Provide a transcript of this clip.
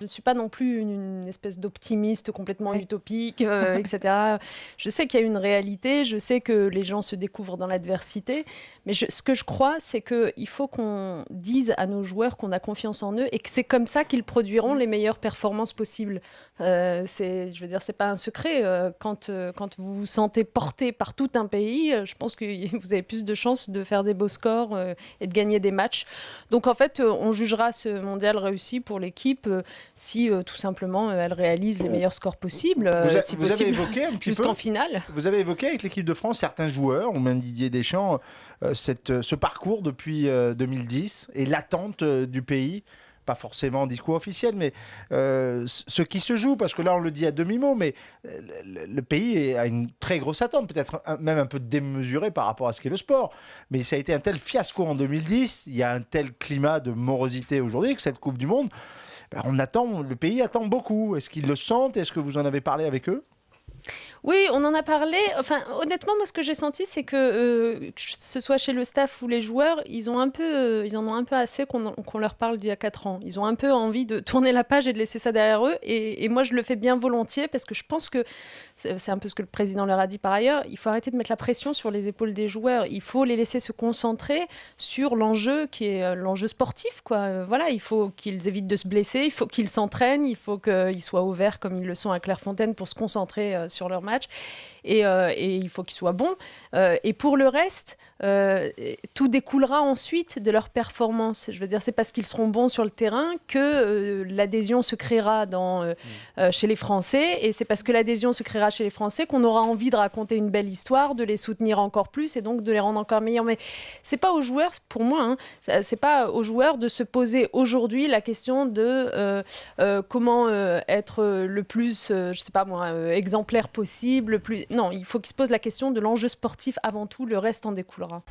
Je ne suis pas non plus une espèce d'optimiste complètement utopique, etc. Je sais qu'il y a une réalité, je sais que les gens se découvrent dans l'adversité, mais ce que je crois, c'est qu'il faut qu'on dise à nos joueurs qu'on a confiance en eux et que c'est comme ça qu'ils produiront les meilleures performances possibles. Je veux dire, c'est pas un secret. Quand vous vous sentez porté par tout un pays, je pense que vous avez plus de chances de faire des beaux scores et de gagner des matchs. Donc en fait, on jugera ce mondial réussi pour l'équipe si tout simplement elle réalise les meilleurs scores possibles, si Vous avez possible, évoqué un petit peu, jusqu'en finale. vous avez évoqué avec l'équipe de France certains joueurs, ou même Didier Deschamps, ce parcours depuis 2010 et l'attente du pays. Pas forcément en discours officiel, mais ce qui se joue, parce que là on le dit à demi-mot, mais le pays a une très grosse attente, peut-être même un peu démesurée par rapport à ce qu'est le sport. Mais ça a été un tel fiasco en 2010, il y a un tel climat de morosité aujourd'hui que cette Coupe du Monde, le pays attend beaucoup. Est-ce qu'ils le sentent? Est-ce que vous en avez parlé avec eux? Oui, on en a parlé. Enfin, honnêtement, moi, ce que j'ai senti, c'est que ce soit chez le staff ou les joueurs, ils en ont un peu assez qu'on leur parle d'il y a 4 ans. Ils ont un peu envie de tourner la page et de laisser ça derrière eux. Et moi, je le fais bien volontiers parce que je pense que c'est un peu ce que le président leur a dit par ailleurs. Il faut arrêter de mettre la pression sur les épaules des joueurs. Il faut les laisser se concentrer sur l'enjeu qui est l'enjeu sportif, quoi. Voilà, il faut qu'ils évitent de se blesser, il faut qu'ils s'entraînent, il faut qu'ils soient ouverts comme ils le sont à Clairefontaine pour se concentrer sur leur match. Et il faut qu'ils soient bons. Et pour le reste, tout découlera ensuite de leur performance. Je veux dire, c'est parce qu'ils seront bons sur le terrain que l'adhésion se créera chez les Français. Et c'est parce que l'adhésion se créera chez les Français qu'on aura envie de raconter une belle histoire, de les soutenir encore plus et donc de les rendre encore meilleurs. Mais c'est pas aux joueurs, pour moi, c'est pas aux joueurs de se poser aujourd'hui la question de comment être le plus, je sais pas moi, exemplaire possible. Non, il faut qu'ils se posent la question de l'enjeu sportif avant tout, le reste en découlera.